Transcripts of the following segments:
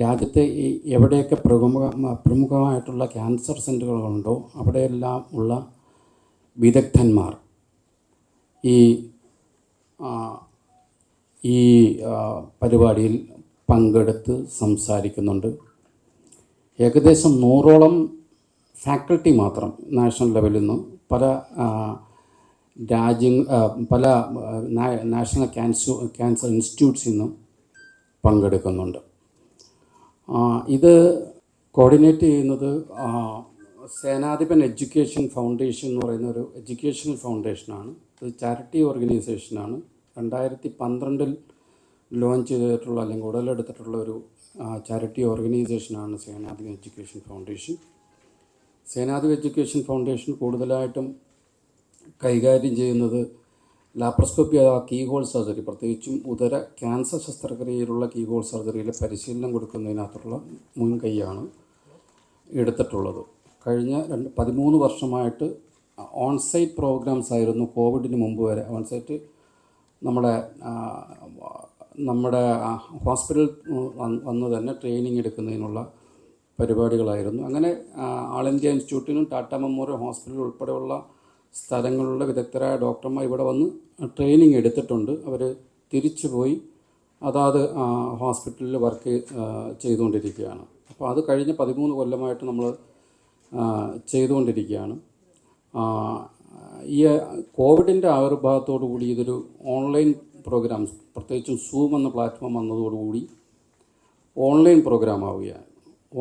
രാജ്യത്തെ എവിടെയൊക്കെ പ്രമുഖമായിട്ടുള്ള ക്യാൻസർ സെൻ്ററുകളുണ്ടോ അവിടെയെല്ലാം ഉള്ള വിദഗ്ധന്മാർ ഈ പരിപാടിയിൽ പങ്കെടുത്ത് സംസാരിക്കുന്നുണ്ട്. ഏകദേശം 100ഓളം ഫാക്കൽറ്റി മാത്രം നാഷണൽ ലെവലിൽ നിന്ന് പല നാഷണൽ ക്യാൻസർ ഇൻസ്റ്റിറ്റ്യൂട്ട്സിൽ നിന്നും പങ്കെടുക്കുന്നുണ്ട്. ഇത് കോർഡിനേറ്റ് ചെയ്യുന്നത് സേനാധിപൻ എഡ്യൂക്കേഷൻ ഫൗണ്ടേഷൻ എന്ന് പറയുന്ന ഒരു എഡ്യൂക്കേഷണൽ ഫൗണ്ടേഷനാണ്. ഇത് ചാരിറ്റി ഓർഗനൈസേഷനാണ്. 2012 ലോഞ്ച് ചെയ്തിട്ടുള്ള അല്ലെങ്കിൽ ഉടലെടുത്തിട്ടുള്ള ഒരു ചാരിറ്റി ഓർഗനൈസേഷനാണ് Senadhipan education foundation. Senadhipan education foundation കൂടുതലായിട്ടും കൈകാര്യം ചെയ്യുന്നത് ലാപ്രോസ്കോപ്പി അഥവാ കീഹോൾ സർജറി, പ്രത്യേകിച്ചും ഉദര ക്യാൻസർ ശസ്ത്രക്രിയയിലുള്ള കീഹോൾ സർജറിയിലെ പരിശീലനം കൊടുക്കുന്നതിനകത്തുള്ള മുൻകൈയാണ് എടുത്തിട്ടുള്ളത്. കഴിഞ്ഞ 13 വർഷമായിട്ട് ഓൺസൈറ്റ് പ്രോഗ്രാംസ് ആയിരുന്നു. കോവിഡിന് മുമ്പ് വരെ ഓൺസൈറ്റ് നമ്മുടെ ഹോസ്പിറ്റൽ വന്ന് തന്നെ ട്രെയിനിങ് എടുക്കുന്നതിനുള്ള പരിപാടികളായിരുന്നു. അങ്ങനെ ആൾ ഇന്ത്യ ഇൻസ്റ്റിറ്റ്യൂട്ടിനും ടാറ്റ മെമ്മോറിയൽ ഹോസ്പിറ്റൽ ഉൾപ്പെടെയുള്ള സ്ഥലങ്ങളിലുള്ള വിദഗ്ധരായ ഡോക്ടർമാർ ഇവിടെ വന്ന് ട്രെയിനിങ് എടുത്തിട്ടുണ്ട്. അവർ തിരിച്ചു പോയി അതാത് ഹോസ്പിറ്റലിൽ വർക്ക് ചെയ്തുകൊണ്ടിരിക്കുകയാണ്. അപ്പോൾ അത് കഴിഞ്ഞ 13 കൊല്ലമായിട്ട് നമ്മൾ ചെയ്തുകൊണ്ടിരിക്കുകയാണ്. ഈ കോവിഡിൻ്റെ ആവിർഭാവത്തോടു കൂടി ഇതൊരു ഓൺലൈൻ പ്രോഗ്രാംസ്, പ്രത്യേകിച്ചും സൂം എന്ന പ്ലാറ്റ്ഫോം വന്നതോടുകൂടി ഓൺലൈൻ പ്രോഗ്രാം ആവുകയാണ്.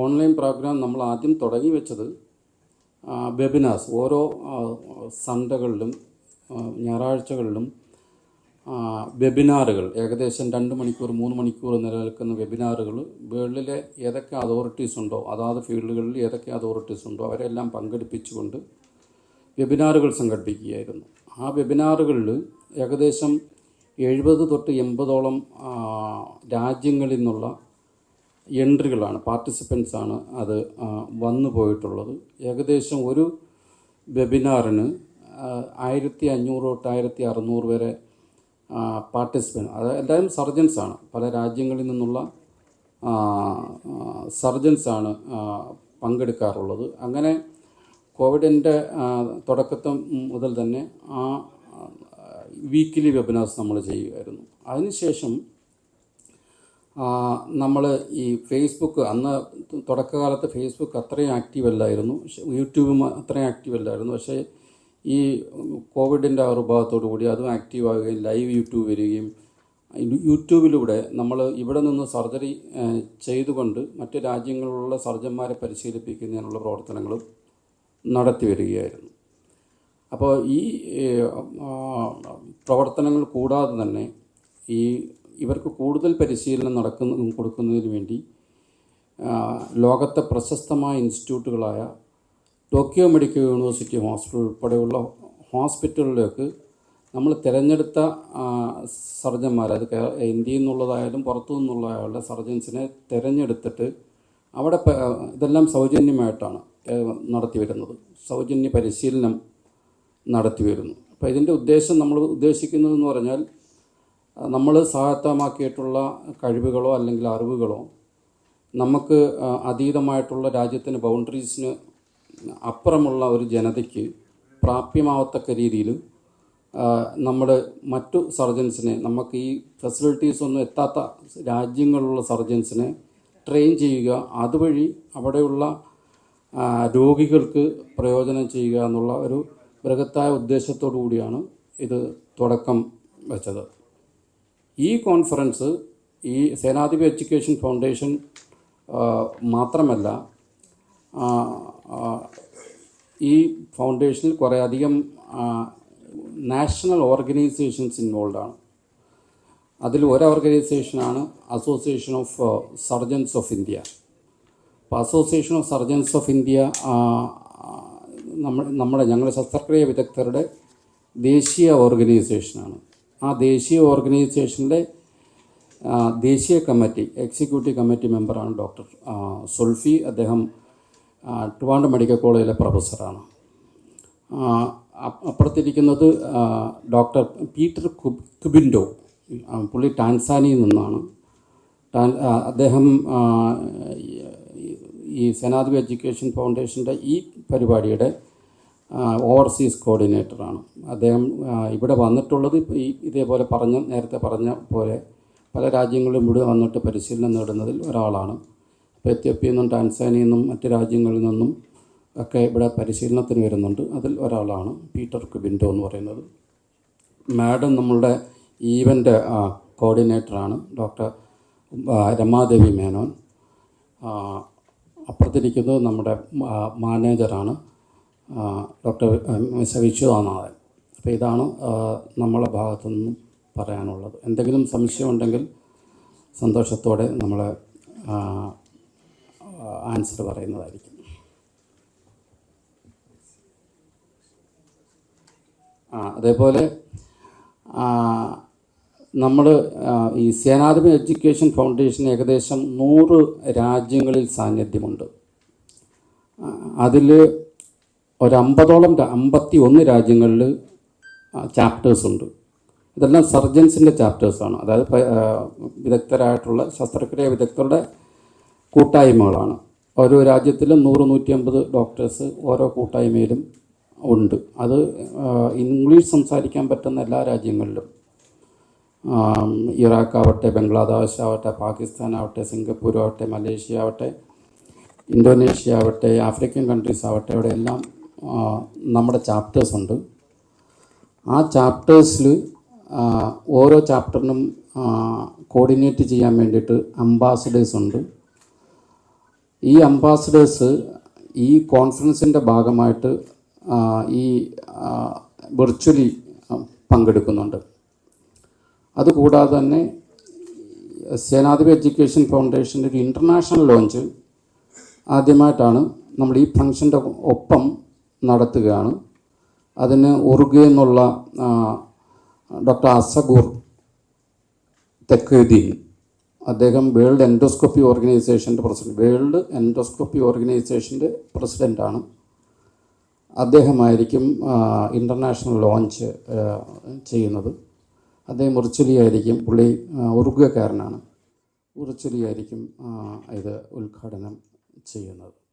ഓൺലൈൻ പ്രോഗ്രാം നമ്മൾ ആദ്യം തുടങ്ങി വെച്ചത് വെബിനാർസ്, ഓരോ സൺഡേകളിലും ഞായറാഴ്ചകളിലും വെബിനാറുകൾ, ഏകദേശം 2 മണിക്കൂർ 3 മണിക്കൂർ നിലനിൽക്കുന്ന വെബിനാറുകൾ വേൾഡിലെ ഏതൊക്കെ അതോറിറ്റീസ് ഉണ്ടോ, അതാത് ഫീൽഡുകളിൽ ഏതൊക്കെ അതോറിറ്റീസ് ഉണ്ടോ അവരെല്ലാം പങ്കെടുപ്പിച്ചുകൊണ്ട് വെബിനാറുകൾ സംഘടിപ്പിക്കുകയായിരുന്നു. ആ വെബിനാറുകളിൽ ഏകദേശം 70 തൊട്ട് 80ഓളം രാജ്യങ്ങളിൽ നിന്നുള്ള എൻട്രികളാണ്, പാർട്ടിസിപ്പൻസാണ് അത് വന്നു പോയിട്ടുള്ളത്. ഏകദേശം ഒരു വെബിനാറിന് 1500 തൊട്ട് 1600 വരെ പാർട്ടിസിപ്പൻറ്റ്, അത് എല്ലാവരും സർജൻസാണ്, പല രാജ്യങ്ങളിൽ നിന്നുള്ള സർജൻസാണ് പങ്കെടുക്കാറുള്ളത്. അങ്ങനെ കോവിഡിൻ്റെ തുടക്കത്തിൽ മുതൽ തന്നെ ആ വീക്കിലി വെബിനാർസ് നമ്മൾ ചെയ്യുമായിരുന്നു. അതിനുശേഷം നമ്മൾ ഈ ഫേസ്ബുക്ക്, അന്ന് തുടക്കകാലത്ത് ഫേസ്ബുക്ക് അത്രയും ആക്റ്റീവ് അല്ലായിരുന്നു, യൂട്യൂബും അത്രയും ആക്റ്റീവ് അല്ലായിരുന്നു. പക്ഷേ ഈ കോവിഡിൻ്റെ ആവിർഭാവത്തോടു കൂടി അതും ആക്റ്റീവ് ആവുകയും ലൈവ് യൂട്യൂബ് വരികയും യൂട്യൂബിലൂടെ നമ്മൾ ഇവിടെ നിന്ന് സർജറി ചെയ്തുകൊണ്ട് മറ്റ് രാജ്യങ്ങളിലുള്ള സർജന്മാരെ പരിശീലിപ്പിക്കുന്നതിനുള്ള പ്രവർത്തനങ്ങളും നടത്തി വരികയായിരുന്നു. അപ്പോൾ ഈ പ്രവർത്തനങ്ങൾ കൂടാതെ തന്നെ ഇവർക്ക് കൂടുതൽ പരിശീലനം കൊടുക്കുന്നതിന് വേണ്ടി ലോകത്തെ പ്രശസ്തമായ ഇൻസ്റ്റിറ്റ്യൂട്ടുകളായ ടോക്കിയോ മെഡിക്കൽ യൂണിവേഴ്സിറ്റി ഹോസ്പിറ്റൽ ഉൾപ്പെടെയുള്ള ഹോസ്പിറ്റലുകളിലേക്ക് നമ്മൾ തിരഞ്ഞെടുത്ത സർജന്മാർ, അത് ഇന്ത്യയിൽ നിന്നുള്ളതായാലും പുറത്തു നിന്നുള്ളതായാലും സർജൻസിനെ തിരഞ്ഞെടുത്തിട്ട് അവിടെ ഇതെല്ലാം സൗജന്യമായിട്ടാണ് നടത്തി വരുന്നത്, സൗജന്യ പരിശീലനം നടത്തി വരുന്നു. അപ്പോൾ ഇതിൻ്റെ ഉദ്ദേശം, നമ്മൾ ഉദ്ദേശിക്കുന്നതെന്ന് പറഞ്ഞാൽ നമ്മൾ സ്വായത്തമാക്കിയിട്ടുള്ള കഴിവുകളോ അല്ലെങ്കിൽ അറിവുകളോ നമുക്ക് അതീതമായിട്ടുള്ള രാജ്യത്തിന് ബൗണ്ടറീസിന് അപ്പുറമുള്ള ഒരു ജനതയ്ക്ക് പ്രാപ്യമാവത്തക്ക രീതിയിൽ നമ്മൾ മറ്റു സർജൻസിനെ, നമുക്ക് ഈ ഫെസിലിറ്റീസ് ഒന്നും എത്താത്ത രാജ്യങ്ങളിലുള്ള സർജൻസിനെ ട്രെയിൻ ചെയ്യുക, അതുവഴി അവിടെയുള്ള രോഗികൾക്ക് പ്രയോജനം ചെയ്യുക എന്നുള്ള ഒരു ബൃഹത്തായ ഉദ്ദേശത്തോടു കൂടിയാണ് ഇത് തുടക്കം വെച്ചത്. ഈ കോൺഫറൻസ് ഈ സേനാധിപൻ എഡ്യൂക്കേഷൻ ഫൗണ്ടേഷൻ മാത്രമല്ല, ഈ ഫൗണ്ടേഷനിൽ കുറേയധികം നാഷണൽ ഓർഗനൈസേഷൻസ് ഇൻവോൾവാണ്. അതിൽ ഒരു ഓർഗനൈസേഷനാണ് association of surgeons of India. അപ്പോൾ association of surgeons of India ഞങ്ങളുടെ ശസ്ത്രക്രിയ വിദഗ്ധരുടെ ദേശീയ ഓർഗനൈസേഷനാണ്. ആ ദേശീയ ഓർഗനൈസേഷൻ്റെ ദേശീയ കമ്മിറ്റി, എക്സിക്യൂട്ടീവ് കമ്മിറ്റി മെമ്പറാണ് ഡോക്ടർ സുൽഫി. അദ്ദേഹം ട്രിവാൻഡ്രം മെഡിക്കൽ കോളേജിലെ പ്രൊഫസറാണ്. അപ്പുറത്തിരിക്കുന്നത് ഡോക്ടർ പീറ്റർ കുബിൻഡോ, പുള്ളി ടാൻസാനിയയിൽ നിന്നാണ്. അദ്ദേഹം ഈ സേനാധിപ എഡ്യൂക്കേഷൻ ഫൗണ്ടേഷൻ്റെ ഈ പരിപാടിയുടെ ഓവർസീസ് കോർഡിനേറ്ററാണ്. അദ്ദേഹം ഇവിടെ വന്നിട്ടുള്ളത് ഇതേപോലെ നേരത്തെ പറഞ്ഞ പോലെ പല രാജ്യങ്ങളിലും ഇവിടെ വന്നിട്ട് പരിശീലനം നേടുന്നതിൽ ഒരാളാണ്. ഇപ്പോൾ എത്യോപ്യയിൽ നിന്നും ടാൻസാനിയയിൽ നിന്നും മറ്റ് രാജ്യങ്ങളിൽ നിന്നും ഒക്കെ ഇവിടെ പരിശീലനത്തിന് വരുന്നുണ്ട്. അതിൽ ഒരാളാണ് പീറ്റർ കുബിൻഡോ എന്ന് പറയുന്നത്. മാഡം നമ്മളുടെ ഈവൻ്റ് കോർഡിനേറ്ററാണ് ഡോക്ടർ രമാദേവി മേനോൻ. അപ്പുറത്തിരിക്കുന്നത് നമ്മുടെ മാനേജറാണ് ഡോക്ടർ മിസ്റ്റർ വിശ്വനാഥൻ. അപ്പോൾ ഇതാണ് നമ്മളെ ഭാഗത്തു നിന്നും പറയാനുള്ളത്. എന്തെങ്കിലും സംശയമുണ്ടെങ്കിൽ സന്തോഷത്തോടെ നമ്മൾ ആൻസർ പറയുന്നതായിരിക്കും. അതേപോലെ നമ്മൾ ഈ സേനാധിപ എഡ്യൂക്കേഷൻ ഫൗണ്ടേഷൻ ഏകദേശം 100 രാജ്യങ്ങളിൽ സാന്നിധ്യമുണ്ട്. അതിൽ ഒരു 51 രാജ്യങ്ങളിൽ ചാപ്റ്റേഴ്സ് ഉണ്ട്. ഇതെല്ലാം സർജൻസിൻ്റെ ചാപ്റ്റേഴ്സാണ്. അതായത് വിദഗ്ധരായിട്ടുള്ള ശസ്ത്രക്രിയ വിദഗ്ധരുടെ കൂട്ടായ്മകളാണ്. ഓരോ രാജ്യത്തിലും 100-150 ഡോക്ടേഴ്സ് ഓരോ കൂട്ടായ്മയിലും ഉണ്ട്. അത് ഇംഗ്ലീഷ് സംസാരിക്കാൻ പറ്റുന്ന എല്ലാ രാജ്യങ്ങളിലും, ഇറാഖ് ആവട്ടെ, ബംഗ്ലാദേശ് ആവട്ടെ, പാകിസ്ഥാൻ ആവട്ടെ, സിംഗപ്പൂർ ആവട്ടെ, മലേഷ്യ ആവട്ടെ, ഇന്തോനേഷ്യ ആവട്ടെ, ആഫ്രിക്കൻ കൺട്രീസ് ആവട്ടെ, അവിടെ എല്ലാം നമ്മുടെ ചാപ്റ്റേഴ്സ് ഉണ്ട്. ആ ചാപ്റ്റേഴ്സിൽ ഓരോ ചാപ്റ്ററിനും കോർഡിനേറ്റ് ചെയ്യാൻ വേണ്ടിയിട്ട് അംബാസഡേഴ്സ് ഉണ്ട്. ഈ അംബാസഡേഴ്സ് ഈ കോൺഫറൻസിൻ്റെ ഭാഗമായിട്ട് ഈ വിർച്വലി പങ്കെടുക്കുന്നുണ്ട്. അതുകൂടാതെ തന്നെ സേനാധിപ എഡ്യൂക്കേഷൻ ഫൗണ്ടേഷൻ്റെ ഒരു ഇൻ്റർനാഷണൽ ലോഞ്ച് ആദ്യമായിട്ടാണ് നമ്മൾ ഈ ഫംഗ്ഷൻ്റെ ഒപ്പം നടത്തുകയാണ്. അതിന് ഉറുഗ്വേ എന്നുള്ള ഡോക്ടർ അസഗൂർ തെക്കേദീൻ, അദ്ദേഹം വേൾഡ് എൻഡോസ്കോപ്പി ഓർഗനൈസേഷൻ്റെ പ്രസിഡൻ്റാണ്. അദ്ദേഹമായിരിക്കും ഇൻ്റർനാഷണൽ ലോഞ്ച് ചെയ്യുന്നത്. അദ്ദേഹം വിർച്വലി ആയിരിക്കും, പുള്ളി ഉറുഗ്വേക്കാരനാണ്, വിർച്വലി ആയിരിക്കും ഇത് ഉദ്ഘാടനം ചെയ്യുന്നത്.